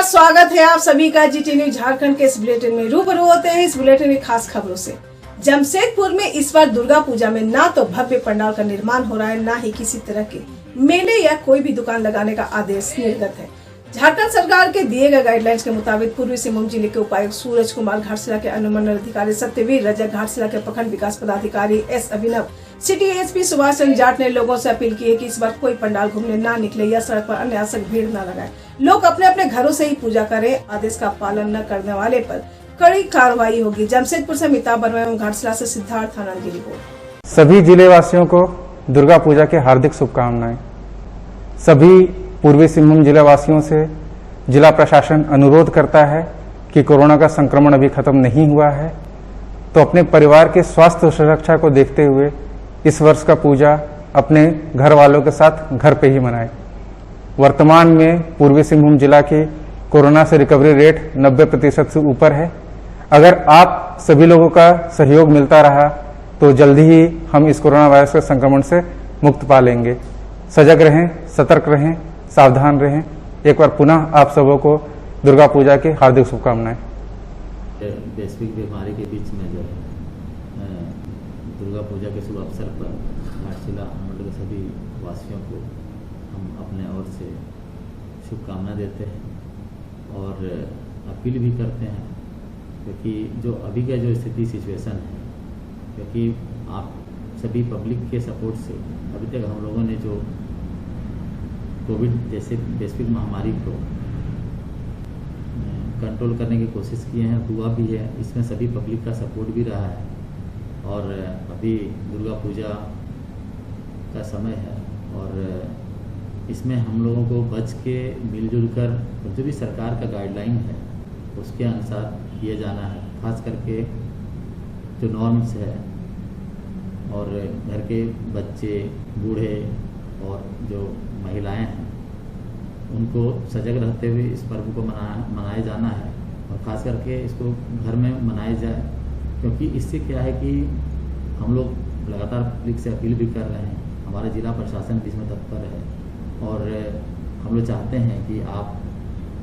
नमस्कार, स्वागत है आप सभी का जीटी न्यूज झारखंड के इस बुलेटिन में। रूबरू होते हैं इस बुलेटिन की खास खबरों से। जमशेदपुर में इस बार दुर्गा पूजा में ना तो भव्य पंडाल का निर्माण हो रहा है, ना ही किसी तरह के मेले या कोई भी दुकान लगाने का आदेश निर्गत है। झारखंड सरकार के दिए गए गाइडलाइंस के मुताबिक पूर्वी सिंहभूम जिले के उपायुक्त सूरज कुमार, घाटशिला के अनुमंडल अधिकारी सत्यवीर रजक, घाटशिला के प्रखंड विकास पदाधिकारी एस अभिनव, सिटी एसपी सुभाष चंद्र जाट ने लोगों से अपील की है कि इस बार कोई पंडाल घूमने ना निकले या सड़क पर अनावश्यक भीड़ न लगाए। लोग अपने अपने घरों से ही पूजा करें। आदेश का पालन न करने वाले पर कड़ी कार्रवाई होगी। जमशेदपुर से अमिताभ वर्मा एवं घाटशिला से सिद्धार्थ आनंद की रिपोर्ट। सभी जिले वासियों को दुर्गा पूजा के हार्दिक शुभकामनाएं। सभी पूर्वी सिंहभूम जिला वासियों से जिला प्रशासन अनुरोध करता है कि कोरोना का संक्रमण अभी खत्म नहीं हुआ है, तो अपने परिवार के स्वास्थ्य और सुरक्षा को देखते हुए इस वर्ष का पूजा अपने घर वालों के साथ घर पे ही मनाएं। वर्तमान में पूर्वी सिंहभूम जिला की कोरोना से रिकवरी रेट 90% से ऊपर है। अगर आप सभी लोगों का सहयोग मिलता रहा तो जल्दी ही हम इस कोरोना वायरस के संक्रमण से मुक्त पा लेंगे। सजग रहें, सतर्क रहें, सावधान रहें। एक बार पुनः आप सबों को दुर्गा पूजा की हार्दिक शुभकामनाएं। वैश्विक बीमारी के बीच में जो है दुर्गा पूजा के शुभ अवसर पर घाटशिला अनुमंडल के सभी वासियों को हम अपने ओर से शुभकामना देते हैं और अपील भी करते हैं, क्योंकि जो अभी का जो सिचुएशन है, क्योंकि आप सभी पब्लिक के सपोर्ट से अभी तक हम लोगों ने जो कोविड जैसे वैश्विक महामारी को कंट्रोल करने की कोशिश किए हैं, हुआ भी है। इसमें सभी पब्लिक का सपोर्ट भी रहा है और अभी दुर्गा पूजा का समय है और इसमें हम लोगों को बच के मिलजुल कर जो भी सरकार का गाइडलाइन है उसके अनुसार किए जाना है। खास करके जो नॉर्म्स है और घर के बच्चे, बूढ़े और जो महिलाएं हैं उनको सजग रहते हुए इस पर्व को मनाया जाना है और ख़ास करके इसको घर में मनाया जाए, क्योंकि इससे क्या है कि हम लोग लगातार पब्लिक से अपील भी कर रहे हैं। हमारा जिला प्रशासन भी इसमें तत्पर है और हम लोग चाहते हैं कि आप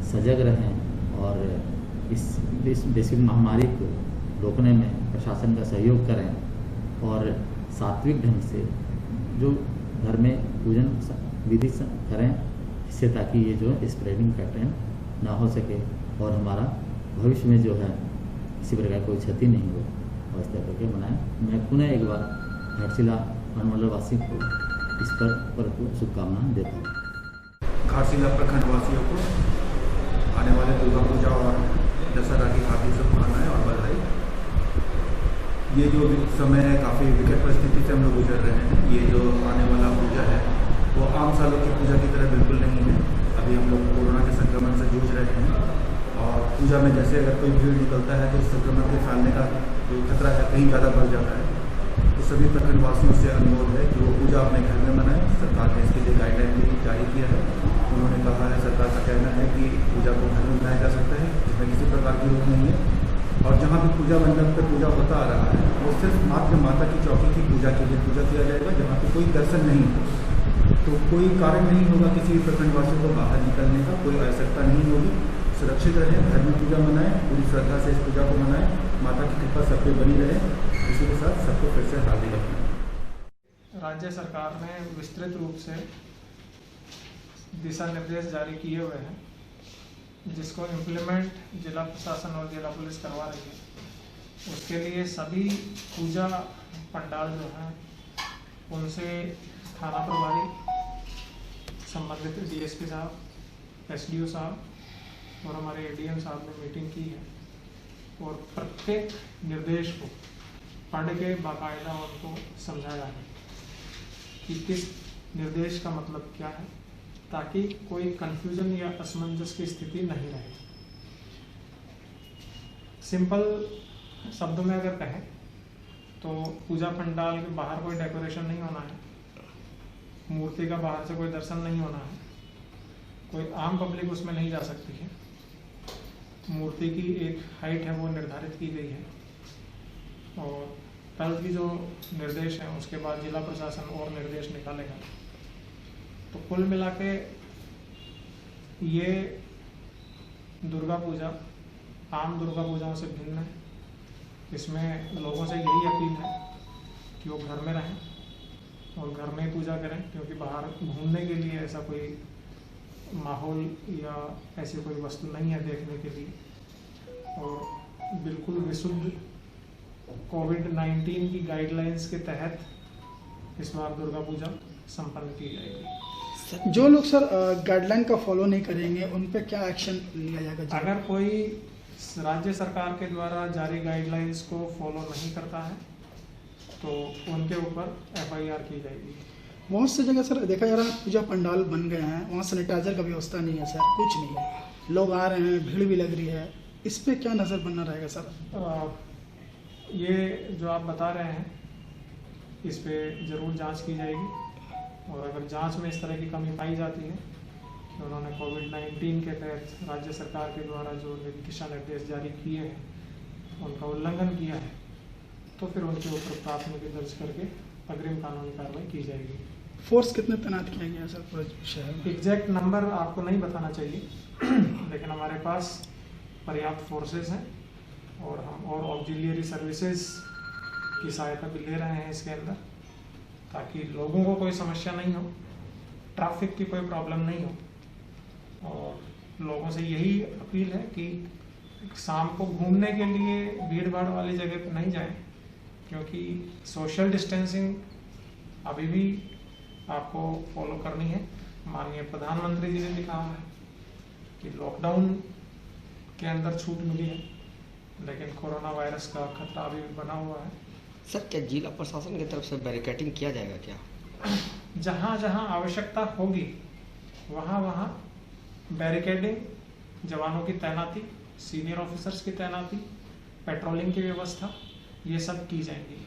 सजग रहें और इस वैश्विक महामारी को रोकने में प्रशासन का सहयोग करें और सात्विक ढंग से जो घर में पूजन विधि करें, इससे ताकि ये जो स्प्रेडिंग पैटर्न ना हो सके और हमारा भविष्य में जो है किसी प्रकार कोई क्षति नहीं हो और इस तरह के मनाएं। मैं पुनः एक बार घाटशिला अनुमंडल वासी को इस पर शुभकामनाएं देता हूँ। घाटशिला प्रखंड वासियों को आने वाले दुर्गा पूजा और दशहरा की हार्दिक शुभकामनाएं और बधाई। ये जो समय है काफ़ी विकट परिस्थिति से हम लोग गुजर रहे हैं। ये जो आने वाला पूजा है वो आम सालों की पूजा की तरह बिल्कुल नहीं है। अभी हम लोग कोरोना के संक्रमण से जूझ रहे हैं और पूजा में जैसे अगर कोई भीड़ निकलता है तो संक्रमण के फैलने का जो खतरा है कहीं ज़्यादा बढ़ जाता है। तो सभी प्रखंड वासियों से अनुरोध है कि वो पूजा अपने घर में मनाएं। सरकार ने इसके लिए गाइडलाइन भी जारी किया है। उन्होंने कहा है, सरकार का कहना है कि पूजा को घर में मनाया जा सकता है, इसमें किसी प्रकार की रोक नहीं है। और जहाँ भी पूजा मंडप पर पूजा होता आ रहा है वो सिर्फ मात्र माता की चौकी की पूजा के लिए पूजा किया जाएगा, जहाँ पे कोई दर्शन नहीं हो। तो कोई कारण नहीं होगा किसी भी प्रखंडवासियों को बाहर निकलने का, कोई आवश्यकता नहीं होगी। सुरक्षित रहें, घर में पूजा मनाएं, पूरी श्रद्धा से इस पूजा को मनाएं। माता की कृपा सब पे बनी रहे। इसी के साथ सबको फिर से हार्दिक अभिनंदन। राज्य सरकार ने विस्तृत रूप से दिशा निर्देश जारी किए हुए हैं, जिसको इम्प्लीमेंट जिला प्रशासन और जिला पुलिस करवा रही है। उसके लिए सभी पूजा पंडाल जो हैं उनसे थाना प्रभारी, संबंधित डीएसपी साहब, एसडीओ साहब और हमारे एडीएम साहब ने मीटिंग की है और प्रत्येक निर्देश को पढ़ के बाकायदा उनको समझाया है कि किस निर्देश का मतलब क्या है, ताकि कोई कंफ्यूजन या असमंजस की स्थिति नहीं रहे। सिंपल शब्दों में अगर कहें तो पूजा पंडाल के बाहर कोई डेकोरेशन नहीं होना है, मूर्ति का बाहर से कोई दर्शन नहीं होना है, कोई आम पब्लिक उसमें नहीं जा सकती है। मूर्ति की एक हाइट है वो निर्धारित की गई है और कल की जो निर्देश हैं उसके बाद जिला प्रशासन और निर्देश निकालेगा। तो कुल मिला के ये दुर्गा पूजा आम दुर्गा पूजाओं से भिन्न है। इसमें लोगों से यही अपील है कि वो घर में रहें और घर में ही पूजा करें, क्योंकि बाहर घूमने के लिए ऐसा कोई माहौल या ऐसी कोई वस्तु नहीं है देखने के लिए। और बिल्कुल विशुद्ध कोविड-19 की गाइडलाइंस के तहत इस बार दुर्गा पूजा संपन्न की जाएगी। जो लोग सर गाइडलाइन का फॉलो नहीं करेंगे उन पे क्या एक्शन लिया जाएगा? अगर कोई राज्य सरकार के द्वारा जारी गाइडलाइंस को फॉलो नहीं करता है तो उनके ऊपर FIR की जाएगी। बहुत सी जगह सर देखा जा रहा है पूजा पंडाल बन गए हैं, वहाँ सैनिटाइजर का व्यवस्था नहीं है सर, कुछ नहीं है, लोग आ रहे हैं, भीड़ भी लग रही है, इस पे क्या नज़र बनना रहेगा सर? ये जो आप बता रहे हैं इस पे ज़रूर जांच की जाएगी, और अगर जांच में इस तरह की कमी पाई जाती है कि उन्होंने कोविड-19 के तहत राज्य सरकार के द्वारा जो दिशा निर्देश जारी किए हैं उनका उल्लंघन किया है, तो फिर उनके ऊपर प्राथमिकी दर्ज करके अग्रिम कानूनी कार्रवाई की जाएगी। फोर्स कितने तैनात किया गया है सर पूरे शहर में? एग्जैक्ट नंबर आपको नहीं बताना चाहिए लेकिन हमारे पास पर्याप्त फोर्सेस हैं और हम और ऑक्सिलियरी सर्विसेज की सहायता भी ले रहे हैं इसके अंदर, ताकि लोगों को कोई समस्या नहीं हो, ट्रैफिक की कोई प्रॉब्लम नहीं हो। और लोगों से यही अपील है कि शाम को घूमने के लिए भीड़ भाड़ वाली जगह पर नहीं जाएं, क्योंकि सोशल डिस्टेंसिंग अभी भी आपको फॉलो करनी है। माननीय प्रधानमंत्री जी ने भी कहा है कि लॉकडाउन के अंदर छूट मिली है, लेकिन कोरोना वायरस का खतरा अभी भी बना हुआ है। सर, क्या जिला प्रशासन की तरफ से बैरिकेडिंग किया जाएगा क्या? जहाँ जहाँ आवश्यकता होगी वहाँ वहाँ बैरिकेडिंग, जवानों की तैनाती, सीनियर ऑफिसर्स की तैनाती, पेट्रोलिंग की व्यवस्था, ये सब की जाएंगी।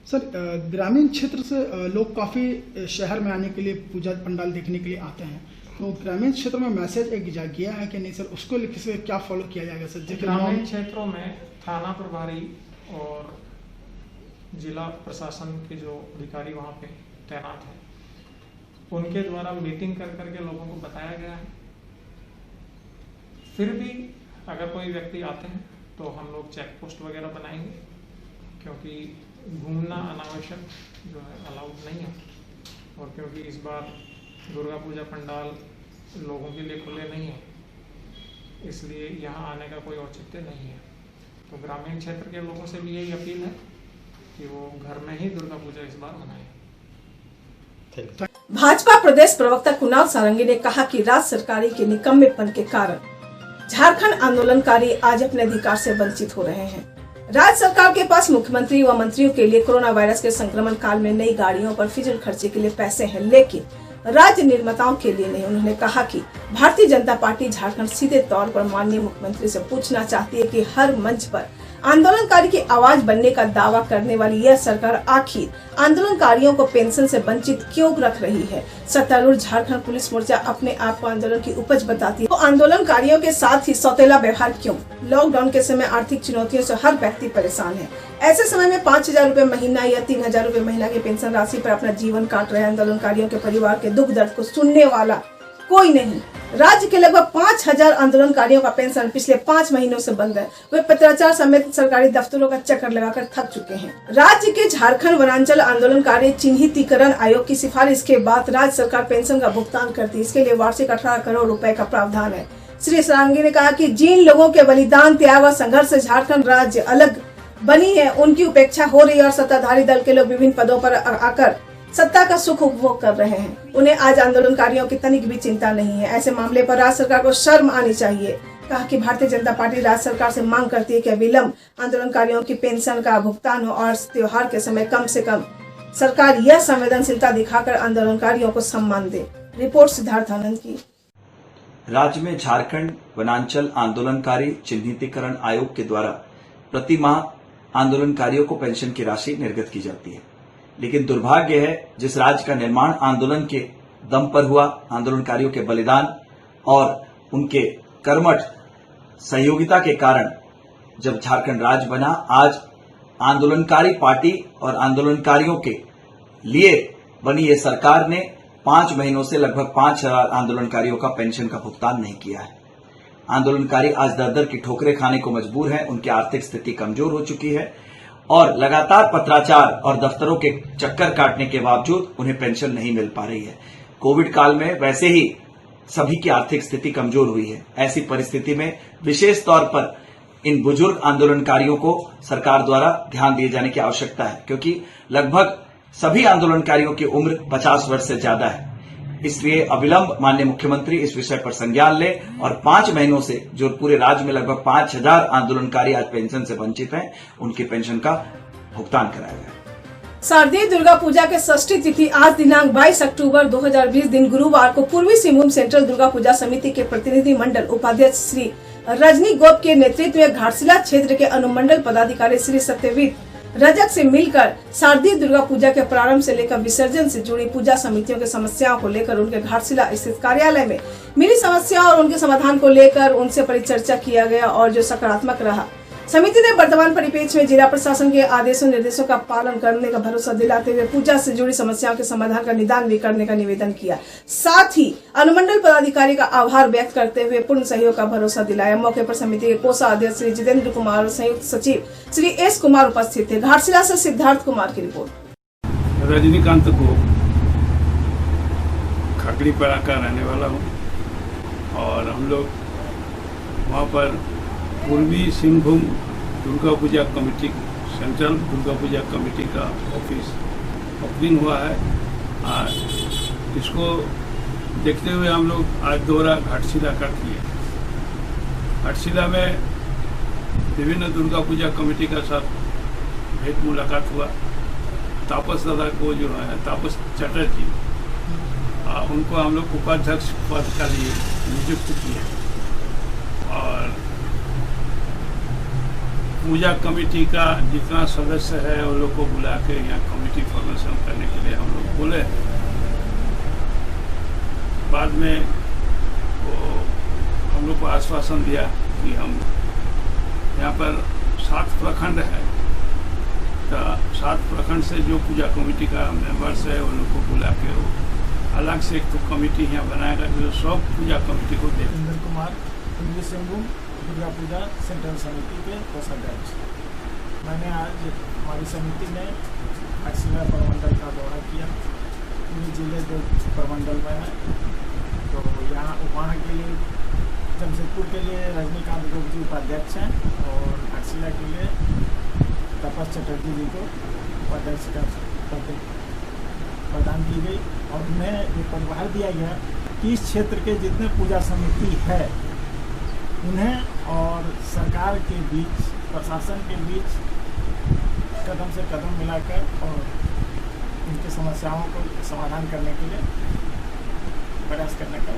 सर ग्रामीण क्षेत्र से लोग काफ़ी शहर में आने के लिए पूजा पंडाल देखने के लिए आते हैं, तो ग्रामीण क्षेत्र में मैसेज एक गया है कि नहीं सर, उसको किसी क्या फॉलो किया जाएगा सर? ग्रामीण क्षेत्रों में थाना प्रभारी और जिला प्रशासन के जो अधिकारी वहाँ पे तैनात हैं उनके द्वारा मीटिंग कर करके लोगों को बताया गया है। फिर भी अगर कोई व्यक्ति आते हैं तो हम लोग चेक पोस्ट वगैरह बनाएंगे, क्योंकि घूमना अनावश्यक जो है अलाउड नहीं है, और क्योंकि इस बार दुर्गा पूजा पंडाल लोगों के लिए खुले नहीं है, इसलिए यहाँ आने का कोई औचित्य नहीं है। तो ग्रामीण क्षेत्र के लोगों से भी यही अपील है कि वो घर में ही दुर्गा पूजा इस बार मनाएं। भाजपा प्रदेश प्रवक्ता कुणाल सारंगी ने कहा कि राज्य सरकार के निकम्मेपन के कारण झारखंड आंदोलनकारी आज अपने अधिकार से वंचित हो रहे हैं। राज्य सरकार के पास मुख्यमंत्री व मंत्रियों के लिए कोरोना वायरस के संक्रमण काल में नई गाड़ियों पर फिजूल खर्चे के लिए पैसे हैं, लेकिन राज्य निर्माताओं के लिए नहीं। उन्होंने कहा कि भारतीय जनता पार्टी झारखंड सीधे तौर पर माननीय मुख्यमंत्री से पूछना चाहती है कि हर मंच पर आंदोलनकारी की आवाज बनने का दावा करने वाली यह सरकार आखिर आंदोलनकारियों को पेंशन से वंचित क्यों रख रही है। सत्तारूढ़ झारखंड पुलिस मोर्चा अपने आप को आंदोलन की उपज बताती है, तो आंदोलनकारियों के साथ ही सौतेला व्यवहार क्यों? लॉकडाउन के समय आर्थिक चुनौतियों से हर व्यक्ति परेशान है। ऐसे समय में 5,000 रूपए महीना या 3,000 रूपए महीना की पेंशन राशि पर अपना जीवन काट रहे आंदोलनकारियों के परिवार के दुख दर्द को सुनने वाला कोई नहीं। राज्य के लगभग 5,000 आंदोलनकारियों का पेंशन पिछले 5 महीनों से बंद है। वे पत्राचार समेत सरकारी दफ्तरों का चक्कर लगाकर थक चुके हैं। राज्य के झारखंड वनांचल आंदोलनकारी चिन्हितीकरण आयोग की सिफारिश के बाद राज्य सरकार पेंशन का भुगतान करती है। इसके लिए वार्षिक 18 करोड़ रुपए का प्रावधान है। श्री सारंगी ने कहा कि जिन लोगों के बलिदान, त्याग व संघर्ष से झारखंड राज्य अलग बनी है, उनकी उपेक्षा हो रही है और सत्ताधारी दल के लोग विभिन्न पदों पर आकर सत्ता का सुख उपभोग कर रहे हैं। उन्हें आज आंदोलनकारियों की तनिक भी चिंता नहीं है। ऐसे मामले पर राज्य सरकार को शर्म आनी चाहिए। कहा कि भारतीय जनता पार्टी राज्य सरकार से मांग करती है कि अविलंब आंदोलनकारियों की पेंशन का भुगतान हो और त्योहार के समय कम से कम सरकार यह संवेदनशीलता दिखाकर आंदोलनकारियों को सम्मान दे। रिपोर्ट सिद्धार्थ आनंद की। राज्य में झारखंड वनांचल आंदोलनकारी चिन्हितीकरण आयोग के द्वारा प्रति माह आंदोलनकारियों को पेंशन की राशि निर्गत की जाती है, लेकिन दुर्भाग्य है जिस राज्य का निर्माण आंदोलन के दम पर हुआ, आंदोलनकारियों के बलिदान और उनके कर्मठ सहयोगिता के कारण जब झारखंड राज्य बना, आज आंदोलनकारी पार्टी और आंदोलनकारियों के लिए बनी ये सरकार ने 5 महीनों से लगभग 5,000 आंदोलनकारियों का पेंशन का भुगतान नहीं किया है। आंदोलनकारी आज दर दर की ठोकरें खाने को मजबूर हैं, उनकी आर्थिक स्थिति कमजोर हो चुकी है और लगातार पत्राचार और दफ्तरों के चक्कर काटने के बावजूद उन्हें पेंशन नहीं मिल पा रही है। कोविड काल में वैसे ही सभी की आर्थिक स्थिति कमजोर हुई है। ऐसी परिस्थिति में विशेष तौर पर इन बुजुर्ग आंदोलनकारियों को सरकार द्वारा ध्यान दिए जाने की आवश्यकता है, क्योंकि लगभग सभी आंदोलनकारियों की उम्र 50 वर्ष से ज्यादा है। इसलिए अविलंब माननीय मुख्यमंत्री इस विषय पर संज्ञान ले और 5 महीनों से जो पूरे राज्य में लगभग 5000 आंदोलनकारी आज पेंशन से वंचित हैं, उनकी पेंशन का भुगतान कराया जाए। शारदीय दुर्गा पूजा के षष्ठी तिथि आज दिनांक 22 अक्टूबर 2020 दिन गुरुवार को पूर्वी सिंहभूम सेंट्रल दुर्गा पूजा समिति के प्रतिनिधि मंडल उपाध्यक्ष श्री रजनी गोप के नेतृत्व में घाटशिला क्षेत्र के अनुमंडल पदाधिकारी श्री सत्यवीर रजक से मिलकर शारदीय दुर्गा पूजा के प्रारंभ से लेकर विसर्जन से जुड़ी पूजा समितियों की समस्याओं को लेकर उनके घाटशिला स्थित कार्यालय में मिली समस्या और उनके समाधान को लेकर उनसे परिचर्चा किया गया और जो सकारात्मक रहा। समिति ने वर्तमान परिप्रेक्ष्य में जिला प्रशासन के आदेशों निर्देशों का पालन करने का भरोसा दिलाते हुए पूजा से जुड़ी समस्याओं के समाधान का निदान भी करने का निवेदन किया। साथ ही अनुमंडल पदाधिकारी का आभार व्यक्त करते हुए पूर्ण सहयोग का भरोसा दिलाया। मौके पर समिति के कोषाध्यक्ष श्री जितेंद्र कुमार और संयुक्त सचिव श्री एस कुमार उपस्थित थे। घाटशिला से सिद्धार्थ कुमार की रिपोर्ट। रजनीकांत को खकड़ी पड़ा का रहने वाला हूँ और हम लोग वहाँ पर पूर्वी Singhbhum Durga Puja committee, central Durga Puja committee का ऑफिस ओपनिंग हुआ है। इसको देखते हुए हम लोग आज दौरा घाटशिला का किए। घाटशिला में विभिन्न दुर्गा पूजा कमेटी का साथ भेंट मुलाकात हुआ। तापस दादा को जो है तापस चटर्जी, उनको हम लोग उपाध्यक्ष पद का लिए नियुक्त किए और पूजा कमेटी का जितना सदस्य है वो लोग को बुला के यहाँ कमेटी फॉर्मेशन करने के लिए हम लोग बोले। बाद में वो हम लोग को आश्वासन दिया कि हम यहाँ पर 7 प्रखंड है, तो 7 प्रखंड से जो पूजा कमेटी का मेंबर्स है उन लोग को बुला के वो अलग से एक तो कमेटी यहाँ बनाएगा जो सब पूजा कमेटी को दे। जितेंद्र कुमार, पूर्वी सिंहभूम दुर्गा पूजा सेंट्रल समिति के कोषाध्यक्ष। मैंने आज हमारी समिति ने घाटशिला प्रमंडल का दौरा किया। पूरे जिले के प्रमंडल में है, तो वहाँ के लिए जमशेदपुर के लिए रजनीकांत गोप जी उपाध्यक्ष हैं और घाटशिला के लिए तपस चटर्जी जी को उपाध्यक्ष का पद प्रदान की गई और उन्हें ये पदभार दिया गया कि इस क्षेत्र के जितने पूजा समिति है उन्हें और सरकार के बीच, प्रशासन के बीच कदम से कदम मिलाकर और उनकी समस्याओं को समाधान करने के लिए प्रयास करने का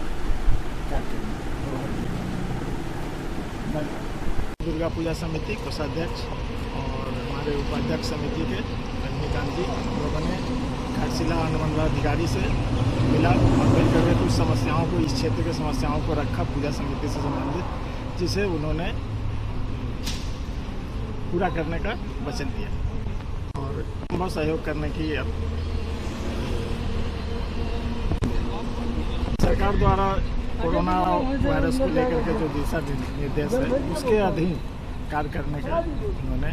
कार्य दुर्गा पूजा समिति कोषाध्यक्ष और हमारे उपाध्यक्ष समिति के रजनीकांत जी लोगों ने घाटशिला अनुमंडलाधिकारी से मिला और मिलकर के कुछ समस्याओं को, इस क्षेत्र की समस्याओं को रखा पूजा समिति से संबंधित, जिसे उन्होंने पूरा करने का वचन दिया और संभव सहयोग करने की सरकार द्वारा कोरोना वायरस को लेकर के जो दिशा निर्देश है उसके अधीन कार्य करने का उन्होंने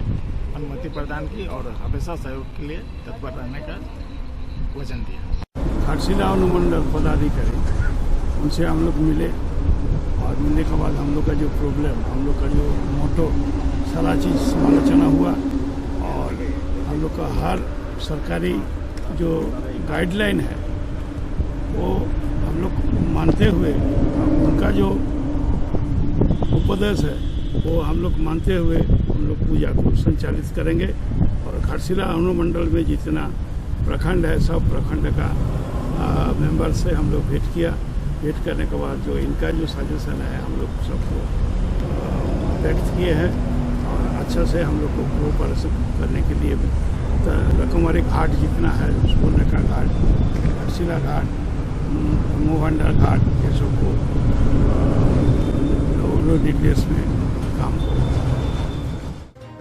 अनुमति प्रदान की और हमेशा सहयोग के लिए तत्पर रहने का वचन दिया। घाटशिला अनुमंडल पदाधिकारी उनसे हम लोग मिले और मिलने के बाद हम लोग का जो प्रॉब्लम, हम लोग का जो मोटो, सारा चीज़ समालोचना हुआ और हम लोग का हर सरकारी जो गाइडलाइन है वो हम लोग मानते हुए, उनका जो उपदेश है वो हम लोग मानते हुए हम लोग पूजा को संचालित करेंगे और घाटशिला अनुमंडल में जितना प्रखंड है सब प्रखंड का मेंबर से हम लोग भेंट किया। भेंट करने के बाद जो इनका जो सजेशन है हम लोग सबको व्यक्त किए हैं और अच्छा से हम लोग को कोऑपरेशन करने के लिए रकमवारी घाट जितना है, सोने का घाट, घाटशिला घाट, मोहंडा घाट, ये सबको निर्देश में काम हो।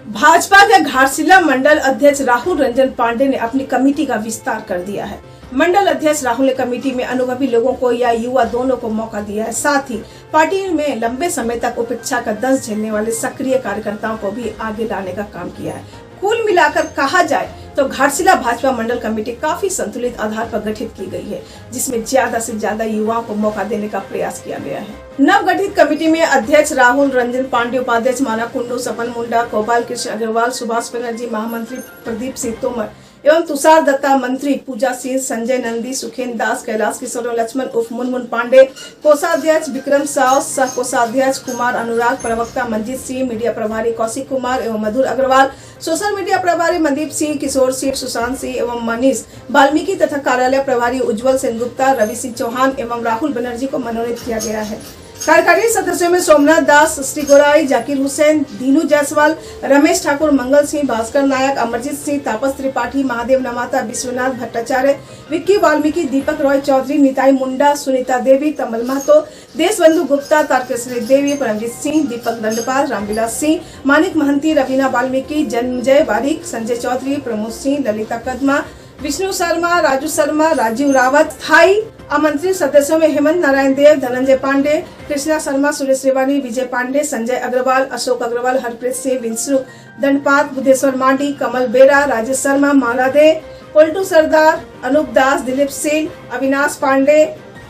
भाजपा के घाटशिला मंडल अध्यक्ष राहुल रंजन पांडे ने अपनी कमेटी का विस्तार कर दिया है। मंडल अध्यक्ष राहुल ने कमेटी में अनुभवी लोगों को या युवा दोनों को मौका दिया है। साथ ही पार्टी में लंबे समय तक उपेक्षा का दंश झेलने वाले सक्रिय कार्यकर्ताओं को भी आगे लाने का काम किया है। कुल मिलाकर कहा जाए तो घाटशिला भाजपा मंडल कमेटी काफी संतुलित आधार पर गठित की गई है, जिसमें ज्यादा से ज्यादा युवाओं को मौका देने का प्रयास किया गया है। नव गठित कमेटी में अध्यक्ष राहुल रंजन पांडे, उपाध्यक्ष माना कुंडू, सपन मुंडा, गोपाल कृष्ण अग्रवाल, सुभाष बनर्जी, महामंत्री प्रदीप सिंह तोमर एवं तुषार दत्ता, मंत्री पूजा सिंह, संजय नंदी, सुखेंद्र दास, कैलाश किशोर लक्ष्मण उर्फ मुनमुन पांडे, कोषाध्यक्ष विक्रम साव, सह कोषाध्यक्ष कुमार अनुराग, प्रवक्ता मंजीत सिंह, मीडिया प्रभारी कौशिक कुमार एवं मधुर अग्रवाल, सोशल मीडिया प्रभारी मनदीप सिंह, किशोर सिंह, सुशांत सिंह एवं मनीष वाल्मीकि तथा कार्यालय प्रभारी उज्जवल सेनगुप्ता, रवि सिंह चौहान एवं राहुल बनर्जी को मनोनीत किया गया है। कार्यकारी सदस्यों में सोमनाथ दास, श्री गोराई, जाकिर हुसैन, दीनू जायसवाल, रमेश ठाकुर, मंगल सिंह, भास्कर नायक, अमरजीत सिंह, तापस त्रिपाठी, महादेव नमाता, विश्वनाथ भट्टाचार्य, विक्की वाल्मीकि, दीपक रॉय चौधरी, निताई मुंडा, सुनीता देवी, कमल महतो, देशबंधु गुप्ता, तारकेश्वरी देवी, परमजीत सिंह, दीपक दंडपाल, रामविलास सिंह, मानिक महंती, रवीना वाल्मीकि, जन्मजय बारिक, संजय चौधरी, प्रमोद सिंह, ललिता कदमा, विष्णु शर्मा, राजू शर्मा, राजीव रावत। स्थायी आमंत्रित सदस्यों में हेमंत नारायण देव, धनंजय पांडे, कृष्णा शर्मा, सुरेश रेवानी, विजय पांडे, संजय अग्रवाल, अशोक अग्रवाल, हरप्रीत सिंह, विंसु दंडपात, बुद्धेश्वर मांडी, कमल बेरा, राजेश शर्मा, माला दे, पलटू सरदार, अनूप दास, दिलीप सिंह, अविनाश पांडे,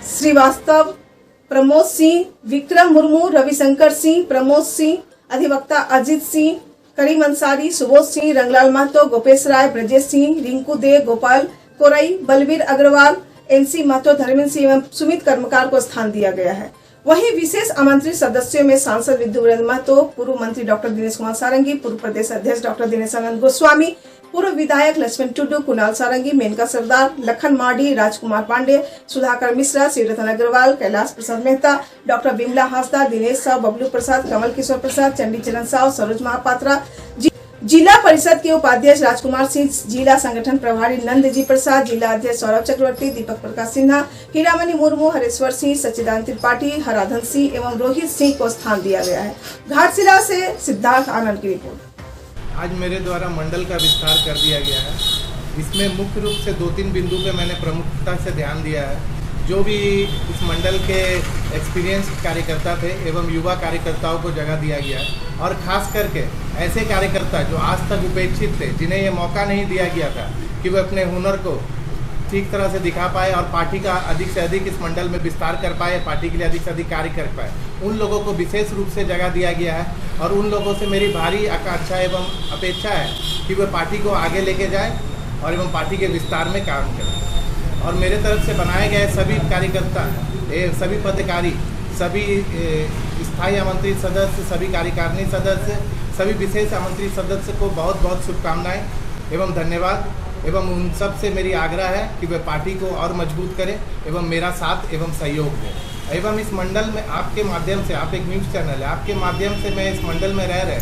श्रीवास्तव, प्रमोद सिंह, विक्रम मुर्मू, रविशंकर सिंह, प्रमोद सिंह, अधिवक्ता अजित सिंह, करीम अंसारी, सुबोध सिंह, रंगलाल महतो, गोपेश राय, ब्रजेश सिंह, रिंकू दे, गोपाल कोरई, बलवीर अग्रवाल, एनसी महतो, धर्मेंद्र सिंह एवं सुमित कर्मकार को स्थान दिया गया है। वहीं विशेष आमंत्रित सदस्यों में सांसद विद्यु वीरेंद्र महतो, पूर्व मंत्री डॉक्टर दिनेश कुमार सारंगी, पूर्व प्रदेश अध्यक्ष डॉक्टर दिनेशानंद गोस्वामी, पूर्व विधायक लक्ष्मण टुडू, कुणाल सारंगी, मेनका सरदार, लखन मार्डी, राजकुमार पांडे, सुधाकर मिश्रा, शिवरतन अग्रवाल, कैलाश प्रसाद मेहता, डॉक्टर बिमला हांसदा, दिनेश साव, बबलू प्रसाद, कमल किशोर प्रसाद, चंडी चरण साव, सरोज महापात्रा, जिला परिषद के उपाध्यक्ष राजकुमार सिंह, जिला संगठन प्रभारी नंदजी प्रसाद, जिला अध्यक्ष सौरभ चक्रवर्ती, दीपक प्रकाश सिन्हा, हीरामणि मुर्मू, हरेश्वर सिंह, सच्चिदानंद त्रिपाठी, हराधन सिंह एवं रोहित सिंह को स्थान दिया गया है। घाटशिला से सिद्धार्थ आनंद की रिपोर्ट। आज मेरे द्वारा मंडल का विस्तार कर दिया गया है। इसमें मुख्य रूप से 2-3 बिंदु पे मैंने प्रमुखता से ध्यान दिया है। जो भी इस मंडल के एक्सपीरियंस कार्यकर्ता थे एवं युवा कार्यकर्ताओं को जगह दिया गया है, और खास करके ऐसे कार्यकर्ता जो आज तक उपेक्षित थे, जिन्हें ये मौका नहीं दिया गया था कि वे अपने हुनर को ठीक तरह से दिखा पाए और पार्टी का अधिक से अधिक इस मंडल में विस्तार कर पाए, पार्टी के लिए अधिक से अधिक कार्य कर पाए, उन लोगों को विशेष रूप से जगह दिया गया है। और उन लोगों से मेरी भारी आकांक्षा एवं अपेक्षा है कि वे पार्टी को आगे लेके जाए और एवं पार्टी के विस्तार में काम करें। और मेरे तरफ से बनाए गए सभी कार्यकर्ता, सभी पदाधिकारी, सभी स्थायी आमंत्रित सदस्य, सभी कार्यकारिणी सदस्य, सभी विशेष आमंत्रित सदस्य को बहुत बहुत शुभकामनाएं एवं धन्यवाद। एवं उन सब से मेरी आग्रह है कि वे पार्टी को और मजबूत करें एवं मेरा साथ एवं सहयोग दें। एवं इस मंडल में आपके माध्यम से, आप एक न्यूज़ चैनल है, आपके माध्यम से मैं इस मंडल में रह रहे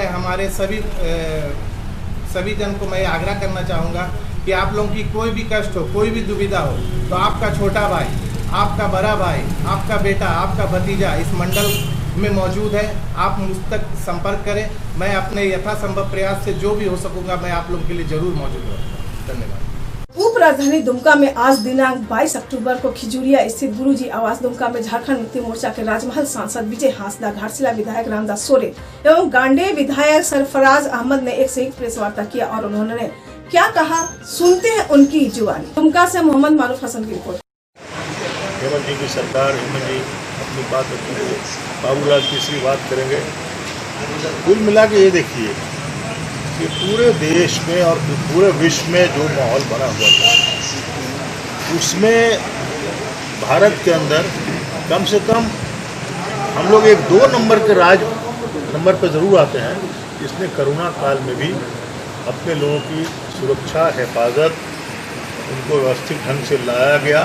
हमारे सभी जन को मैं आग्रह करना चाहूँगा कि आप लोगों की कोई भी कष्ट हो, कोई भी दुविधा हो, तो आपका छोटा भाई, आपका बड़ा भाई, आपका बेटा, आपका भतीजा इस मंडल में मौजूद है। आप मुझ तक संपर्क करें। मैं अपने यथासंभव प्रयास से जो भी हो सकूंगा मैं आप लोगों के लिए जरूर मौजूद रहूँगा। धन्यवाद। उप राजधानी दुमका में आज दिनांक 22 अक्टूबर को खिजूरिया स्थित गुरुजी आवास दुमका में झारखंड मुक्ति मोर्चा के राजमहल सांसद विजय हांसदा, घाटशिला विधायक रामदास सोरेन एवं गांडे विधायक सरफराज अहमद ने एक संयुक्त प्रेस वार्ता किया और उन्होंने क्या कहा, सुनते हैं उनकी जुबानी। दुमका से मोहम्मद मारूफ हसन की रिपोर्ट। हेमंत जी की सरकार, हेमंत जी अपनी बात रखेंगे, बाबूलाल तीसरी बात करेंगे। कुल मिला के ये देखिए कि पूरे देश में और पूरे विश्व में जो माहौल बना हुआ था, उसमें भारत के अंदर कम से कम हम लोग एक 2 नंबर के राज नंबर पर ज़रूर आते हैं। इसने कोरोना काल में भी अपने लोगों की सुरक्षा, हिफाजत, उनको व्यवस्थित ढंग से लाया गया।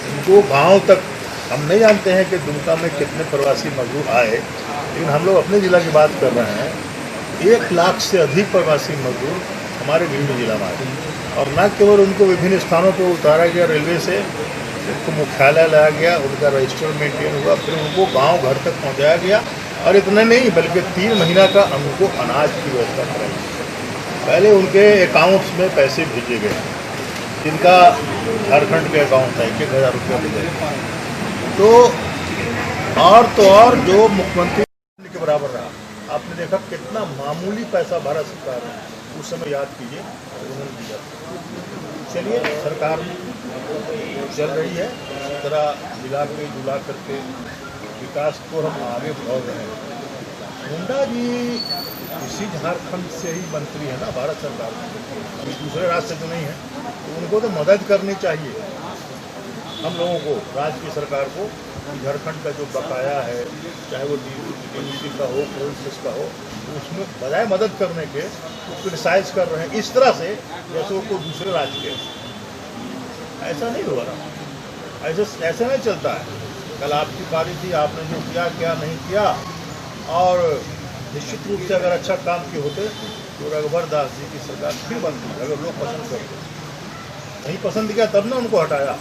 उनको गाँव तक, हम नहीं जानते हैं कि दुमका में कितने प्रवासी मजदूर आए, लेकिन हम लोग अपने ज़िला की बात कर रहे हैं। 1 लाख से अधिक प्रवासी मजदूर हमारे भिंड जिला में आए, और न केवल उनको विभिन्न स्थानों पर उतारा गया रेलवे से, उनको मुख्यालय लाया गया, उनका रजिस्टर मेंटेन हुआ, फिर उनको गांव घर तक पहुंचाया गया। और इतना नहीं बल्कि 3 महीना का उनको अनाज की व्यवस्था कराई। पहले उनके अकाउंट्स में पैसे भेजे गए, जिनका झारखंड के अकाउंट था 1,000 रुपया भेजे। तो और जो मुख्यमंत्री के बराबर रहा। आपने देखा कितना मामूली पैसा भारत सरकार ने उस समय याद कीजिए उन्होंने दिया। चलिए सरकार चल रही है, इस तरह मिला के जुला करके विकास को हम आगे बढ़ा रहे हैं। मुंडा जी इसी झारखंड से ही मंत्री है ना भारत सरकार में, दूसरे राज्य से तो नहीं है। तो उनको तो मदद करनी चाहिए हम लोगों को, राज्य की सरकार को। झारखंड का जो बकाया है, चाहे वो डीवीसी का हो, प्रोविंस का हो, उसमें बजाय मदद करने के क्रिटिसाइज कर रहे हैं इस तरह से जैसे वो कोई दूसरे राज्य के। ऐसा नहीं हो रहा, ऐसे नहीं चलता है। कल आपकी पारी थी, आपने जो किया क्या नहीं किया, और निश्चित रूप से अगर अच्छा काम किए होते तो रघुवर दास जी की सरकार फिर बनती। अगर लोग पसंद करते, नहीं पसंद किया तब ना उनको हटाया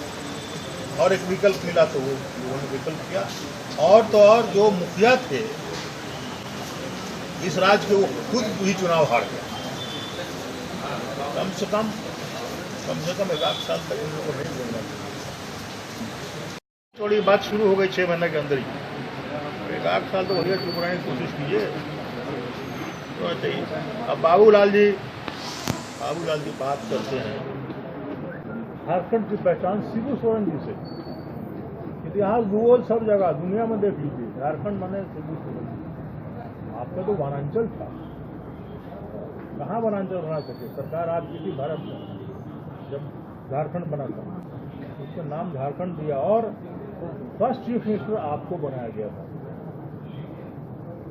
और एक विकल्प मिला तो वो उन्होंने विकल्प किया। और तो और जो मुखिया थे इस राज्य के, वो खुद ही चुनाव हार गया। कम से कम 1 साल तक उनको नहीं बोलना चाहिए। थोड़ी बात शुरू हो गई 6 महीने के अंदर ही, 1 साल तो बढ़िया चुप रहने की कोशिश कीजिए तो चाहिए। अब बाबूलाल जी बात करते हैं झारखंड की पहचान शिबू सोरेन जी से। इतिहास भूगोल सब जगह दुनिया में देख लीजिए, झारखंड माने शिबू सोरेन। आपका तो वनांचल था, कहाँ वनांचल बना सके? सरकार आपकी थी भारत में जब झारखंड बना था, उसका नाम झारखंड दिया और फर्स्ट चीफ मिनिस्टर आपको बनाया गया था।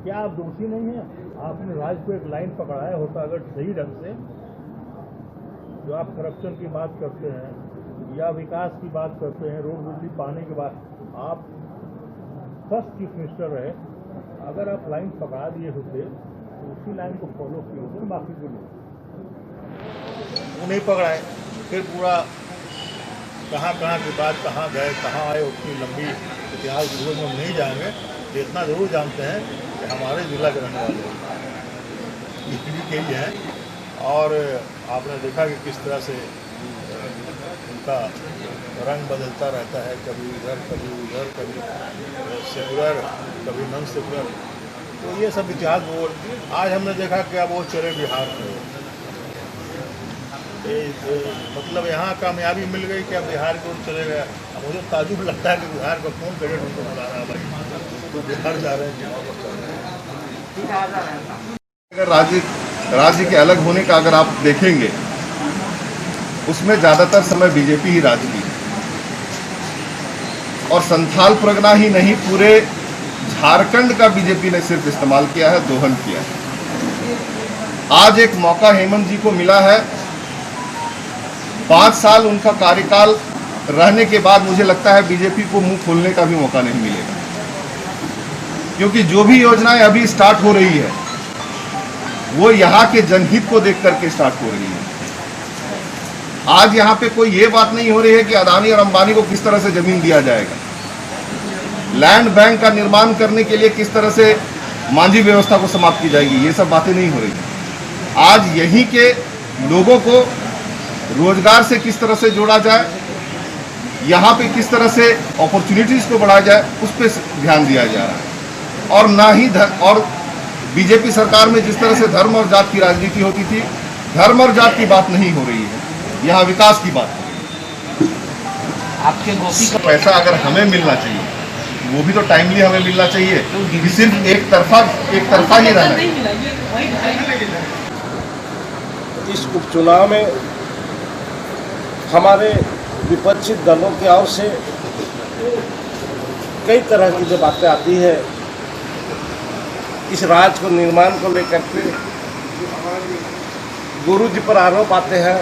क्या आप दोषी नहीं हैं? आपने राज्य को एक लाइन पकड़ाया होता अगर सही ढंग से। जो आप करप्शन की बात करते हैं या विकास की बात करते हैं, रोड बिजली पाने के बाद, आप फर्स्ट चीफ मिनिस्टर रहे, अगर आप लाइन पकड़ा दिए होते तो उसी लाइन को फॉलो किए होते। बाकी के लोग वो नहीं पकड़ाए, फिर पूरा कहाँ की बात कहाँ गए कहाँ आए, उतनी लंबी इतिहास में हम नहीं जाएंगे। तो इतना जरूर जानते हैं कि हमारे जिला के रहने वाले के ही हैं। और आपने देखा कि किस तरह से उनका रंग बदलता रहता है, कभी इधर कभी उधर, कभी सेकुलर कभी नॉन सेकुलर। तो ये सब इतिहास वो आज हमने देखा कि अब वो चले बिहार में। मतलब यहाँ कामयाबी मिल गई कि अब बिहार को चले गया। अब मुझे ताजुब लगता है कि बिहार का कौन कैडेट उनको बुला रहा है भाई, तो बिहार जा रहे हैं। अगर राज्य के अलग होने का अगर आप देखेंगे, उसमें ज़्यादातर समय बीजेपी ही राज की, और संथाल परगना ही नहीं पूरे झारखंड का बीजेपी ने सिर्फ इस्तेमाल किया है, दोहन किया है। आज एक मौका हेमंत जी को मिला है। 5 साल उनका कार्यकाल रहने के बाद मुझे लगता है बीजेपी को मुंह खोलने का भी मौका नहीं मिलेगा, क्योंकि जो भी योजनाएं अभी स्टार्ट हो रही है वो यहाँ के जनहित को देख करके स्टार्ट हो रही है। आज यहाँ पे कोई ये बात नहीं हो रही है कि अदानी और अंबानी को किस तरह से जमीन दिया जाएगा, लैंड बैंक का निर्माण करने के लिए किस तरह से मांझी व्यवस्था को समाप्त की जाएगी, ये सब बातें नहीं हो रही। आज यहीं के लोगों को रोजगार से किस तरह से जोड़ा जाए, यहाँ पे किस तरह से अपॉर्चुनिटीज को बढ़ाया जाए, उस पर ध्यान दिया जा रहा है। और ना ही और बीजेपी सरकार में जिस तरह से धर्म और जात की राजनीति होती थी, धर्म और जात की बात नहीं हो रही है, यहाँ विकास की बात है। आपके गोपी का पैसा अगर हमें मिलना चाहिए, वो भी तो टाइमली हमें मिलना चाहिए, तो सिर्फ एक तरफा ही रहना है। इस उपचुनाव में हमारे विपक्षी दलों की ओर से कई तरह की जो बातें आती है, इस राज्य को निर्माण को लेकर के गुरु जी पर आरोप आते हैं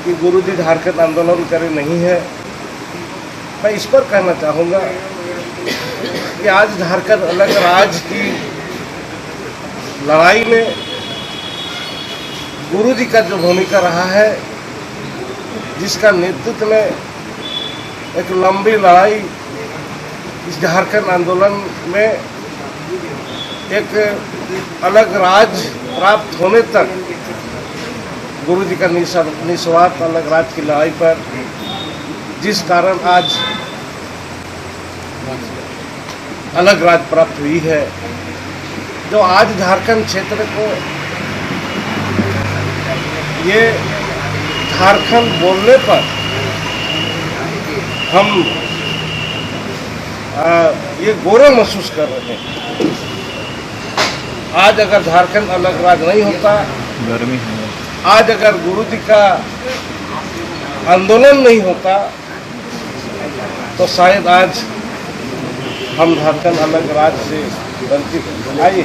कि गुरु जी झारखंड आंदोलन करे नहीं है। मैं इस पर कहना चाहूँगा कि आज झारखंड अलग राज्य की लड़ाई में गुरु जी का जो भूमिका रहा है, जिसका नेतृत्व में एक लंबी लड़ाई इस झारखंड आंदोलन में एक अलग राज प्राप्त होने तक गुरु जी का निस्वार्थ अलग राज की लड़ाई पर जिस कारण आज अलग राज प्राप्त हुई है, जो आज झारखंड क्षेत्र को ये झारखंड बोलने पर हम ये गौरव महसूस कर रहे हैं। आज अगर झारखंड अलग राज नहीं होता, गर्मी है, आज अगर गुरु जी का आंदोलन नहीं होता, तो शायद आज हम झारखंड अलग राज से वंचित। आइए,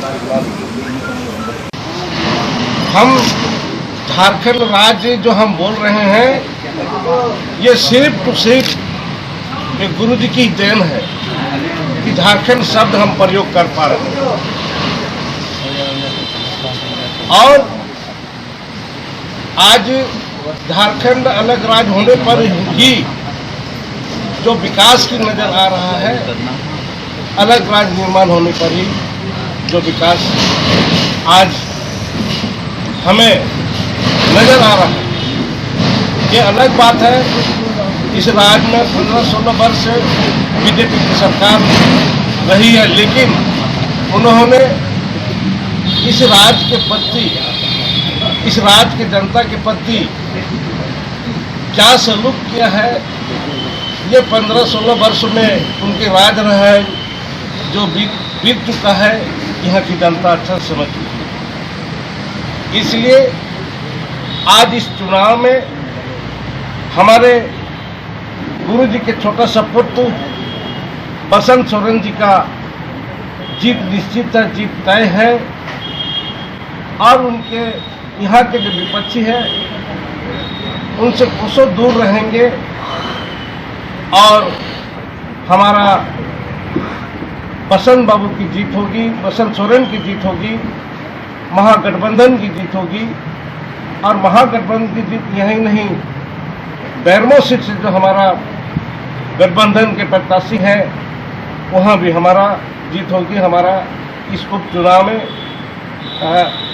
हम झारखंड राज्य जो हम बोल रहे हैं, ये सिर्फ तो सिर्फ ये गुरु जी की देन है कि झारखंड शब्द हम प्रयोग कर पा रहे हैं। और आज झारखंड अलग राज्य होने पर ही जो विकास की नजर आ रहा है, अलग राज्य निर्माण होने पर ही जो विकास आज हमें नजर आ रहा है, ये अलग बात है। इस राज्य में 15-16 वर्ष से बीजेपी की सरकार रही है, लेकिन उन्होंने इस राज्य के प्रति, इस राज्य के जनता के प्रति क्या सलूक किया है, ये 15-16 वर्ष में उनके राज रहा है जो बीत चुका है, यहाँ की जनता अच्छा समझ चुकी है। इसलिए आज इस चुनाव में हमारे गुरु जी के छोटा सा पुत्र बसंत सोरेन जी का जीत निश्चित है, जीत तय है। और उनके यहाँ के जो विपक्षी है उनसे कोसों दूर रहेंगे और हमारा बसंत बाबू की जीत होगी, बसंत सोरेन की जीत होगी, महागठबंधन की जीत होगी। और महागठबंधन की जीत यही नहीं, बैरमो सीट से जो हमारा गठबंधन के प्रत्याशी हैं वहाँ भी हमारा जीत होगी। हमारा इस उपचुनाव में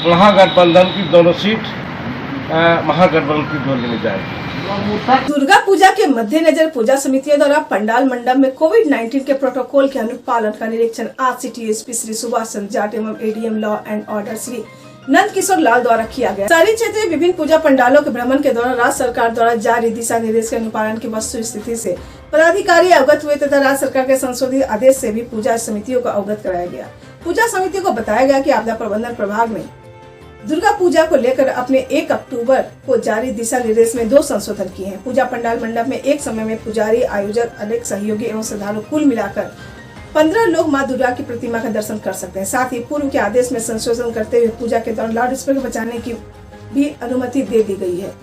महागठबंधन की दोनों सीट महागठबंधन की झोली में जाएगी। दुर्गा पूजा के मद्देनजर पूजा समितियों द्वारा पंडाल मंडप में कोविड-19 के प्रोटोकॉल के अनुपालन का निरीक्षण आज सिटी एसपी श्री सुभाष चंद्र जाट एवं ADM law and order Shri Nand Kishore Lal द्वारा किया गया। शहरी क्षेत्र में विभिन्न पूजा पंडालों के भ्रमण के दौरान राज्य सरकार द्वारा जारी दिशा निर्देश के अनुपालन की वस्तु स्थिति से पदाधिकारी अवगत हुए तथा राज्य सरकार के संशोधित आदेश से भी पूजा समितियों को अवगत कराया गया। पूजा समितियों को बताया गया कि आपदा प्रबंधन प्रभाग ने दुर्गा पूजा को लेकर अपने 1 अक्टूबर को जारी दिशा निर्देश में 2 संशोधन किए हैं। पूजा पंडाल मंडप में एक समय में पुजारी, आयोजक, अनेक सहयोगी एवं श्रद्धालु कुल मिलाकर 15 लोग मां दुर्गा की प्रतिमा का दर्शन कर सकते हैं। साथ ही पूर्व के आदेश में संशोधन करते हुए पूजा के दौरान लाउड स्पीकर बजाने की भी अनुमति दे दी गई है।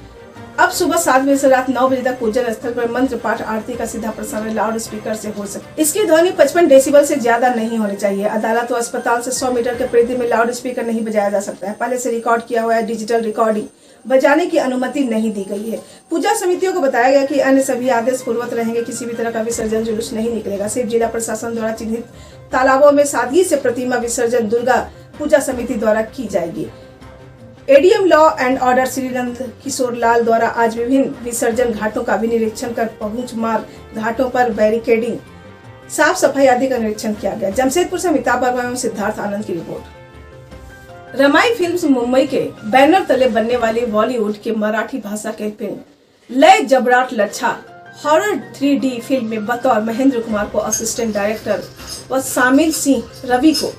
अब सुबह 7 बजे से रात 9 बजे तक पूजन स्थल पर मंत्र पाठ आरती का सीधा प्रसारण लाउड स्पीकर से हो सकता है। इसकी ध्वनि 55 डेसिबल से ज्यादा नहीं होनी चाहिए। अदालत व अस्पताल से 100 मीटर के परिधि में लाउड स्पीकर नहीं बजाया जा सकता है। पहले से रिकॉर्ड किया हुआ डिजिटल रिकॉर्डिंग बजाने की अनुमति नहीं दी गई है। पूजा समितियों को बताया गया कि अन्य सभी आदेश पूर्वत रहेंगे। किसी भी तरह का विसर्जन जुलूस नहीं निकलेगा। सिर्फ जिला प्रशासन द्वारा चिन्हित तालाबों में सादगी से प्रतिमा विसर्जन दुर्गा पूजा समिति द्वारा की जाएगी। ADM law and order Shri Nand Kishore Lal द्वारा आज विभिन्न विसर्जन घाटों का भी निरीक्षण कर पहुंच मार्ग घाटों पर बैरिकेडिंग, साफ सफाई आदि का निरीक्षण किया गया। जमशेदपुर से अमिताभ वर्मा एवं सिद्धार्थ आनंद की रिपोर्ट। रमाई फिल्म्स मुंबई के बैनर तले बनने वाली बॉलीवुड के मराठी भाषा के फिल्म लय जबराट लच्छा हॉरर 3D फिल्म में बतौर महेंद्र कुमार को असिस्टेंट डायरेक्टर व शामिल सिंह रवि को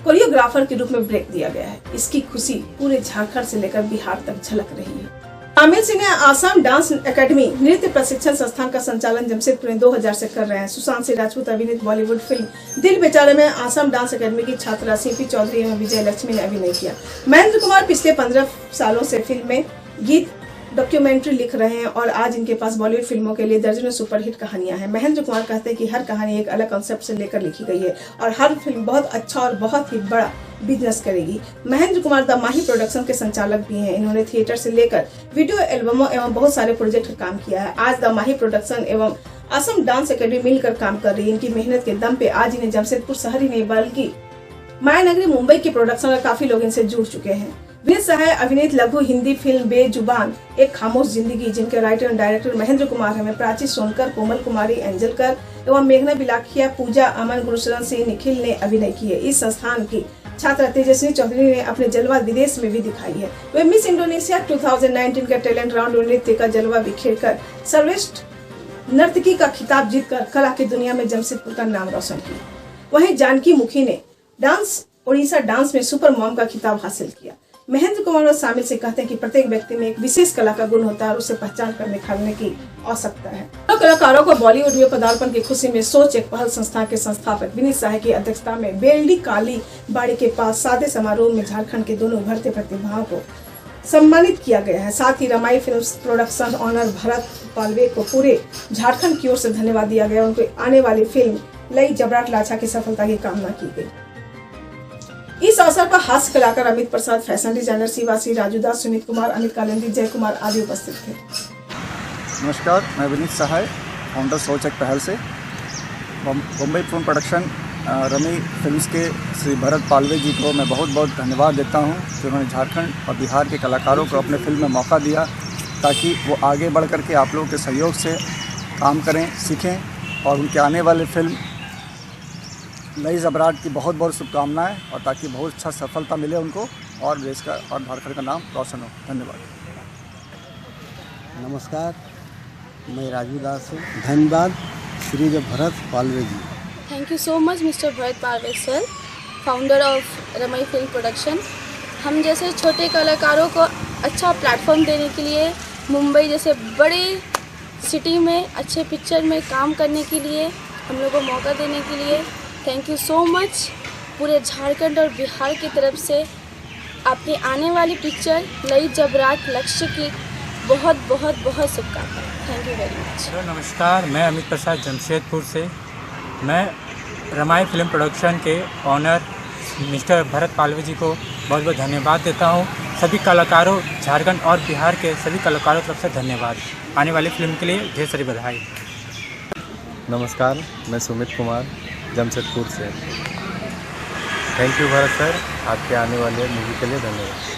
कोरियोग्राफर के रूप में ब्रेक दिया गया है। इसकी खुशी पूरे झारखंड से लेकर बिहार तक झलक रही है। शामिल सिंह ने आसाम डांस एकेडमी नृत्य प्रशिक्षण संस्थान का संचालन जमशेदपुर में 2000 से कर रहे हैं। सुशांत सिंह राजपूत अभिनीत बॉलीवुड फिल्म दिल बेचारे में आसाम डांस एकेडमी की छात्रा सीपी चौधरी एवं विजय लक्ष्मी ने अभिनय किया। महेंद्र कुमार पिछले 15 सालों से फिल्म में गीत डॉक्यूमेंट्री लिख रहे हैं और आज इनके पास बॉलीवुड फिल्मों के लिए दर्जनों सुपरहिट कहानियां हैं। महेंद्र कुमार कहते हैं कि हर कहानी एक अलग कॉन्सेप्ट से लेकर लिखी गई है और हर फिल्म बहुत अच्छा और बहुत ही बड़ा बिजनेस करेगी। Mahendra Kumar the Mahi production के संचालक भी हैं। इन्होंने थिएटर से लेकर वीडियो एल्बमों एवं बहुत सारे प्रोजेक्ट पर काम किया है। आज द माही प्रोडक्शन एवं असम डांस एकेडमी मिलकर काम कर रही है। इनकी मेहनत के दम पे आज इन्हें जमशेदपुर शहर ही नहीं बल्कि मायानगरी मुंबई के प्रोडक्शन और काफी लोग इनसे जुड़ चुके हैं। विनीत सहाय अभिनीत लघु हिंदी फिल्म बेजुबान एक खामोश जिंदगी, जिनके writer and director Mahendra Kumar है, में प्राची सोनकर, कोमल कुमारी, एंजलकर एवं मेघना बिलाखिया, पूजा, अमन, गुरुशरण सिंह, निखिल ने अभिनय की है। इस संस्थान की छात्रा तेजस्वी चौधरी ने अपने जलवा विदेश में भी दिखाई है। वे मिस इंडोनेशिया 2019 के टैलेंट राउंड में नृत्य का जलवा बिखेरकर सर्वश्रेष्ठ नर्तकी का खिताब जीतकर कला की दुनिया में जमशेदपुर का नाम रोशन किया। वहीं जानकी मुखी ने उड़ीसा डांस में सुपर मॉम का खिताब हासिल किया। महेंद्र कुमार और शामिल से कहते हैं कि प्रत्येक व्यक्ति में एक विशेष कला का गुण होता है और उसे पहचान कर निखारने की आवश्यकता है। तो कलाकारों को बॉलीवुड में पदार्पण की खुशी में सोच एक पहल संस्था के संस्थापक विनीत सहाय की अध्यक्षता में बेलडी काली बाड़ी के पास सादे समारोह में झारखंड के दोनों उभरते प्रतिभाओं को सम्मानित किया गया है। साथ ही Ramai film production owner Bharat Palve को पूरे झारखंड की ओर से धन्यवाद दिया गया। उनको आने वाली फिल्म लई जबराट लाछा की सफलता की कामना की गई। इस अवसर पर हास्य कलाकार अमित प्रसाद, फैशन डिजाइनर शिवासी, राजू दास, सुमित कुमार, अमित कालिंदी, जय कुमार आदि उपस्थित थे। नमस्कार, मैं विनीत सहाय, फाउंडर सोच एक पहल से Mumbai film production rummy films के श्री भरत पालवे जी को मैं बहुत बहुत धन्यवाद देता हूं कि उन्होंने झारखंड और बिहार के कलाकारों को अपने फिल्म में मौका दिया ताकि वो आगे बढ़ कर के आप लोगों के सहयोग से काम करें, सीखें और उनके आने वाले फिल्म नई जबराट की बहुत बहुत शुभकामनाएं और ताकि बहुत अच्छा सफलता मिले उनको और देश का और झारखंड का नाम रोशन हो। धन्यवाद। नमस्कार, मैं राजू दास हूँ। धन्यवाद Shri Bharat Palve ji. Thank you so much mister Bharat Palve sir, founder of Ramai film production. हम जैसे छोटे कलाकारों को अच्छा प्लेटफॉर्म देने के लिए, मुंबई जैसे बड़े सिटी में अच्छे पिक्चर में काम करने के लिए, हम लोग को मौका देने के लिए थैंक यू सो मच। पूरे झारखंड और बिहार की तरफ से आपकी आने वाली पिक्चर लई जबराट लक्ष्य की बहुत बहुत बहुत शुभकामनाएं। Thank you very much. Hello नमस्कार, मैं अमित प्रसाद जमशेदपुर से। मैं रमाई फिल्म प्रोडक्शन के ऑनर मिस्टर भरत पालवे जी को बहुत बहुत धन्यवाद देता हूँ। सभी कलाकारों, झारखंड और बिहार के सभी कलाकारों की तरफ से धन्यवाद। आने वाली फिल्म के लिए ढेर सारी बधाई। नमस्कार, मैं सुमित कुमार जमशेदपुर से। थैंक यू भरत सर, आपके आने वाले मूवी के लिए धन्यवाद।